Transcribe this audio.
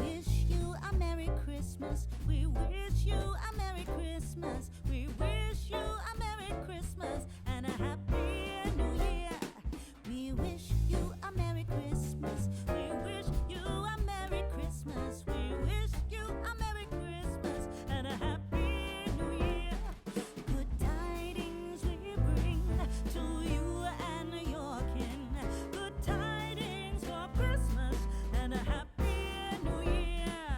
wish you a Merry Christmas. We wish you a Merry Christmas. We wish you a Merry Christmas and a Happy New Year. We wish you a Merry Christmas. We wish you a Merry Christmas. We wish you a Merry Christmas and a Happy New Year. Good tidings we bring to you and your kin. Good tidings for Christmas and a Happy New Year.